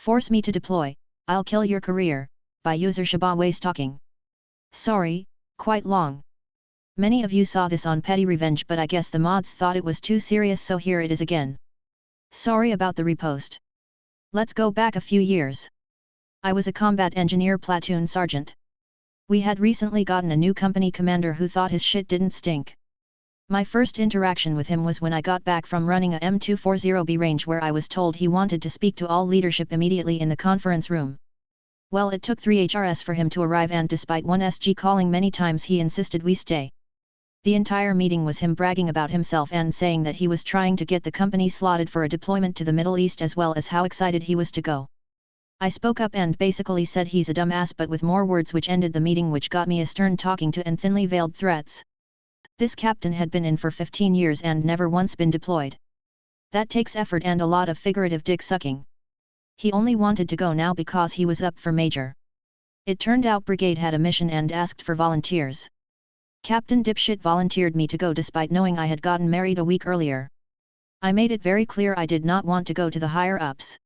Force me to deploy, I'll kill your career, by user Shibawe stalking. Sorry, quite long. Many of you saw this on Petty Revenge, but I guess the mods thought it was too serious, so here it is again. Sorry about the repost. Let's go back a few years. I was a combat engineer platoon sergeant. We had recently gotten a new company commander who thought his shit didn't stink. My first interaction with him was when I got back from running a M240B range, where I was told he wanted to speak to all leadership immediately in the conference room. Well, it took 3 HRS for him to arrive, and despite 1 SG calling many times, he insisted we stay. The entire meeting was him bragging about himself and saying that he was trying to get the company slotted for a deployment to the Middle East, as well as how excited he was to go. I spoke up and basically said he's a dumbass, but with more words, which ended the meeting, which got me a stern talking to and thinly veiled threats. This captain had been in for 15 years and never once been deployed. That takes effort and a lot of figurative dick sucking. He only wanted to go now because he was up for major. It turned out brigade had a mission and asked for volunteers. Captain Dipshit volunteered me to go despite knowing I had gotten married a week earlier. I made it very clear I did not want to go to the higher ups.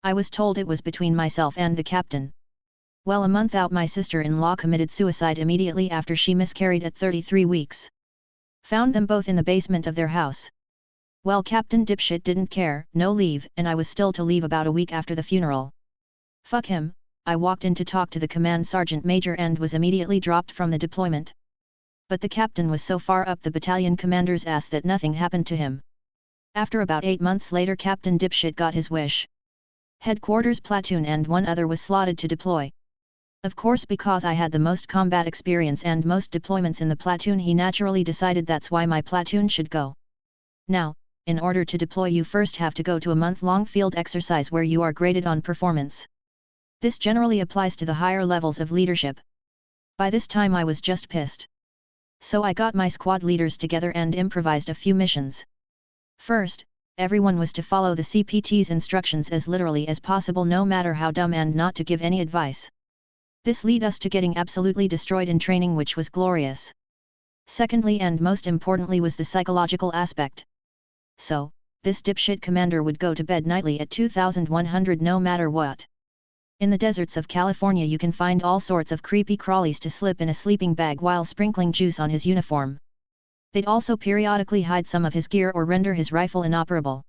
I was told it was between myself and the captain. Well, a month out, my sister-in-law committed suicide immediately after she miscarried at 33 weeks. Found them both in the basement of their house. Well, Captain Dipshit didn't care, no leave, and I was still to leave about a week after the funeral. Fuck him, I walked in to talk to the command sergeant major and was immediately dropped from the deployment. But the captain was so far up the battalion commander's ass that nothing happened to him. After about 8 months later, Captain Dipshit got his wish. Headquarters platoon and 1 other was slotted to deploy. Of course, because I had the most combat experience and most deployments in the platoon, he naturally decided that's why my platoon should go. Now, in order to deploy, you first have to go to a month-long field exercise where you are graded on performance. This generally applies to the higher levels of leadership. By this time I was just pissed. So I got my squad leaders together and improvised a few missions. First, everyone was to follow the CPT's instructions as literally as possible, no matter how dumb, and not to give any advice. This led us to getting absolutely destroyed in training, which was glorious. Secondly, and most importantly, was the psychological aspect. So, this dipshit commander would go to bed nightly at 2100 no matter what. In the deserts of California you can find all sorts of creepy crawlies to slip in a sleeping bag while sprinkling juice on his uniform. They'd also periodically hide some of his gear or render his rifle inoperable.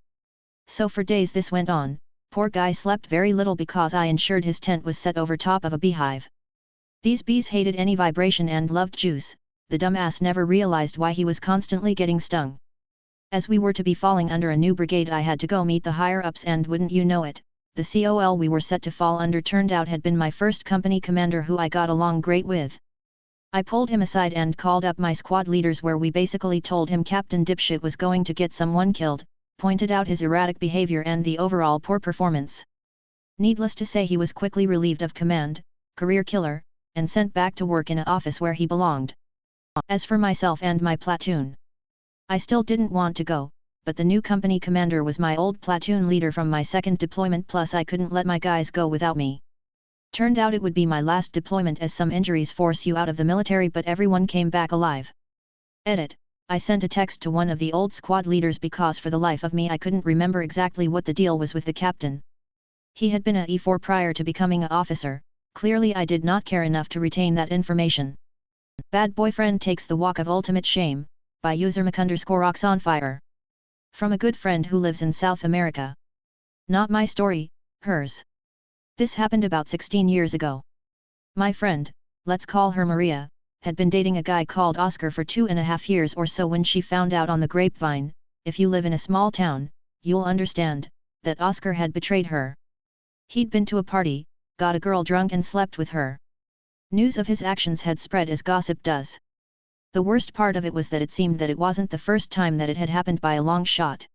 So for days this went on. Poor guy slept very little because I ensured his tent was set over top of a beehive. These bees hated any vibration and loved juice. The dumbass never realized why he was constantly getting stung. As we were to be falling under a new brigade, I had to go meet the higher ups, and wouldn't you know it, the COL we were set to fall under turned out had been my first company commander, who I got along great with. I pulled him aside and called up my squad leaders, where we basically told him Captain Dipshit was going to get someone killed, pointed out his erratic behavior and the overall poor performance. Needless to say, he was quickly relieved of command, career killer, and sent back to work in an office where he belonged. As for myself and my platoon, I still didn't want to go, but the new company commander was my old platoon leader from my second deployment, plus I couldn't let my guys go without me. Turned out it would be my last deployment, as some injuries force you out of the military, but everyone came back alive. Edit. I sent a text to one of the old squad leaders because for the life of me I couldn't remember exactly what the deal was with the captain. He had been a E4 prior to becoming an officer. Clearly I did not care enough to retain that information. Bad Boyfriend Takes the Walk of Ultimate Shame, by user Mac_Oxonfire. From a good friend who lives in South America. Not my story, hers. This happened about 16 years ago. My friend, let's call her Maria, had been dating a guy called Oscar for 2.5 years or so when she found out on the grapevine, if you live in a small town, you'll understand, that Oscar had betrayed her. He'd been to a party, got a girl drunk and slept with her. News of his actions had spread as gossip does. The worst part of it was that it seemed that it wasn't the first time that it had happened by a long shot.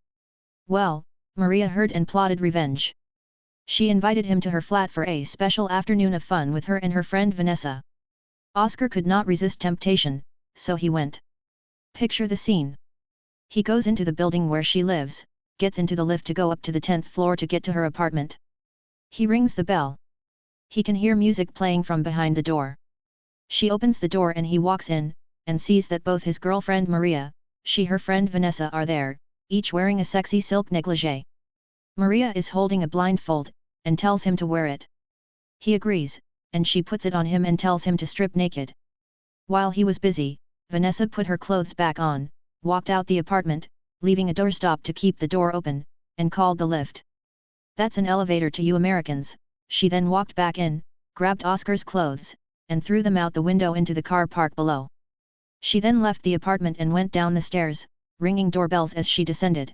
Well, Maria heard and plotted revenge. She invited him to her flat for a special afternoon of fun with her and her friend Vanessa. Oscar could not resist temptation, so he went. Picture the scene. He goes into the building where she lives, gets into the lift to go up to the 10th floor to get to her apartment. He rings the bell. He can hear music playing from behind the door. She opens the door and he walks in, and sees that both his girlfriend Maria, her friend Vanessa are there, each wearing a sexy silk negligee. Maria is holding a blindfold, and tells him to wear it. He agrees, and she puts it on him and tells him to strip naked. While he was busy, Vanessa put her clothes back on, walked out the apartment, leaving a doorstop to keep the door open, and called the lift. "That's an elevator to you Americans." She then walked back in, grabbed Oscar's clothes, and threw them out the window into the car park below. She then left the apartment and went down the stairs, ringing doorbells as she descended.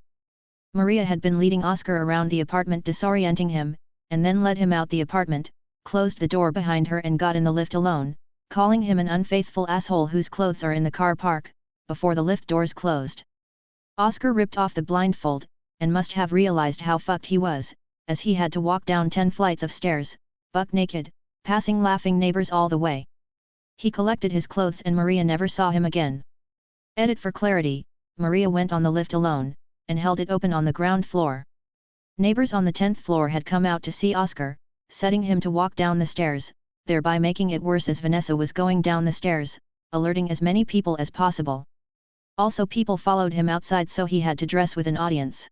Maria had been leading Oscar around the apartment disorienting him, and then led him out the apartment, closed the door behind her and got in the lift alone, calling him an unfaithful asshole whose clothes are in the car park, before the lift doors closed. Oscar ripped off the blindfold, and must have realized how fucked he was, as he had to walk down 10 flights of stairs, buck naked, passing laughing neighbors all the way. He collected his clothes and Maria never saw him again. Edit for clarity, Maria went on the lift alone, and held it open on the ground floor. Neighbors on the 10th floor had come out to see Oscar, setting him to walk down the stairs, thereby making it worse as Vanessa was going down the stairs, alerting as many people as possible. Also people followed him outside so he had to dress with an audience.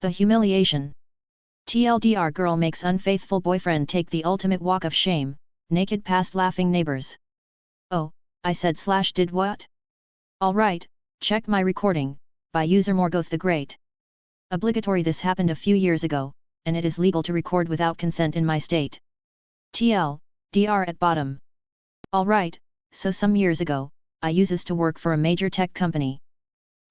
The humiliation. TLDR girl makes unfaithful boyfriend take the ultimate walk of shame, naked past laughing neighbors. "Oh, I said / did what? Alright, check my recording," by user Morgoth the Great. Obligatory. This happened a few years ago, and it is legal to record without consent in my state. TLDR at bottom. Alright, so some years ago, I used to work for a major tech company.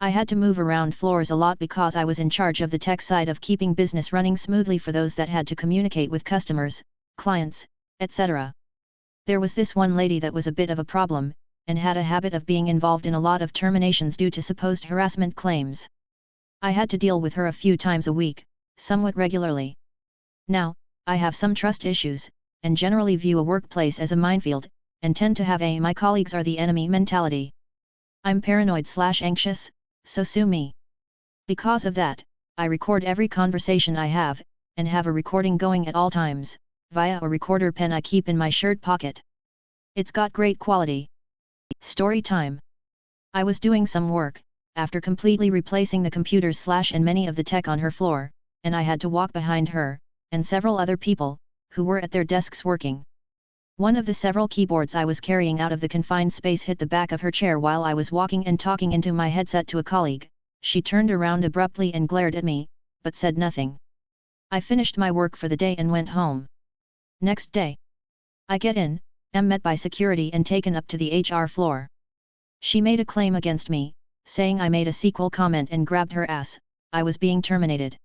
I had to move around floors a lot because I was in charge of the tech side of keeping business running smoothly for those that had to communicate with customers, clients, etc. There was this one lady that was a bit of a problem, and had a habit of being involved in a lot of terminations due to supposed harassment claims. I had to deal with her a few times a week, somewhat regularly. Now, I have some trust issues, and generally view a workplace as a minefield, and tend to have a "my colleagues are the enemy" mentality. I'm paranoid/anxious, so sue me. Because of that, I record every conversation I have, and have a recording going at all times, via a recorder pen I keep in my shirt pocket. It's got great quality. Story time. I was doing some work, after completely replacing the computers and many of the tech on her floor, and I had to walk behind her, and several other people, who were at their desks working. One of the several keyboards I was carrying out of the confined space hit the back of her chair while I was walking and talking into my headset to a colleague. She turned around abruptly and glared at me, but said nothing. I finished my work for the day and went home. Next day, I get in, am met by security and taken up to the HR floor. She made a claim against me, saying I made a sequel comment and grabbed her ass. I was being terminated.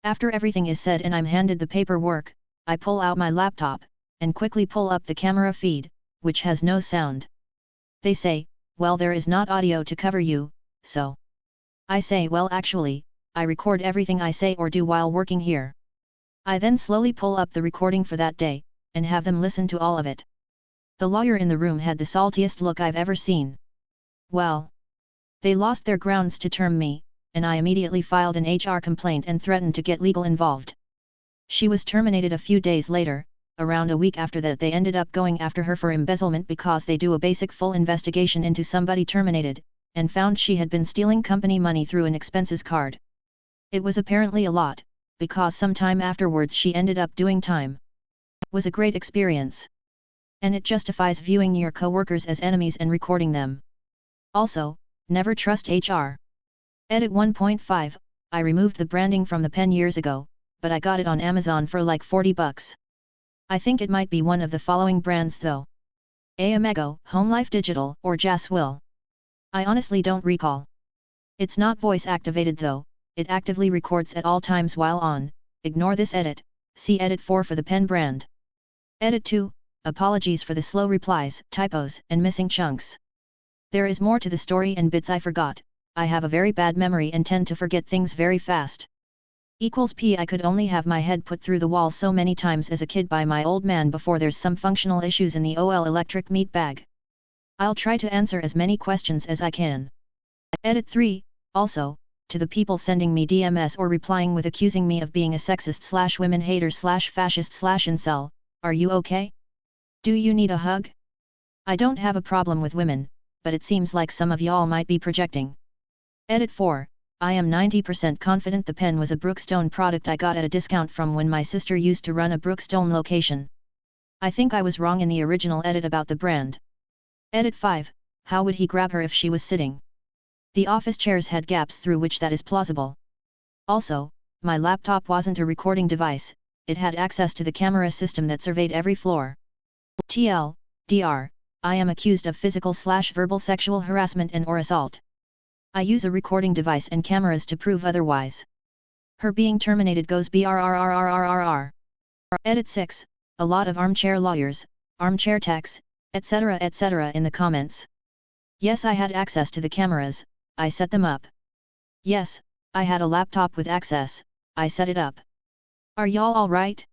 After everything is said and I'm handed the paperwork, I pull out my laptop, and quickly pull up the camera feed, which has no sound. They say, "Well, there is not audio to cover you, so." I say, "Well, actually, I record everything I say or do while working here." I then slowly pull up the recording for that day, and have them listen to all of it. The lawyer in the room had the saltiest look I've ever seen. Well, they lost their grounds to term me, and I immediately filed an HR complaint and threatened to get legal involved. She was terminated a few days later. Around a week after that they ended up going after her for embezzlement because they do a basic full investigation into somebody terminated, and found she had been stealing company money through an expenses card. It was apparently a lot, because some time afterwards she ended up doing time. Was a great experience. And it justifies viewing your coworkers as enemies and recording them. Also, never trust HR. Edit 1.5, I removed the branding from the pen years ago, but I got it on Amazon for like $40. I think it might be one of the following brands though. Amego, Home Life Digital, or Jaswill. I honestly don't recall. It's not voice activated though, it actively records at all times while on. Ignore this edit, see edit 4 for the pen brand. Edit 2, apologies for the slow replies, typos, and missing chunks. There is more to the story and bits I forgot. I have a very bad memory and tend to forget things very fast. P I could only have my head put through the wall so many times as a kid by my old man before there's some functional issues in the OL electric meat bag. I'll try to answer as many questions as I can. Edit 3, also, to the people sending me DMS or replying with accusing me of being a sexist/women hater/fascist/incel, are you okay? Do you need a hug? I don't have a problem with women, but it seems like some of y'all might be projecting. Edit 4, I am 90% confident the pen was a Brookstone product I got at a discount from when my sister used to run a Brookstone location. I think I was wrong in the original edit about the brand. Edit 5, how would he grab her if she was sitting? The office chairs had gaps through which that is plausible. Also, my laptop wasn't a recording device, it had access to the camera system that surveyed every floor. TL, DR, I am accused of physical/verbal sexual harassment and/or assault. I use a recording device and cameras to prove otherwise. Her being terminated goes brrrrrrrrr. Edit 6, a lot of armchair lawyers, armchair techs, etc. in the comments. Yes, I had access to the cameras, I set them up. Yes, I had a laptop with access, I set it up. Are y'all alright?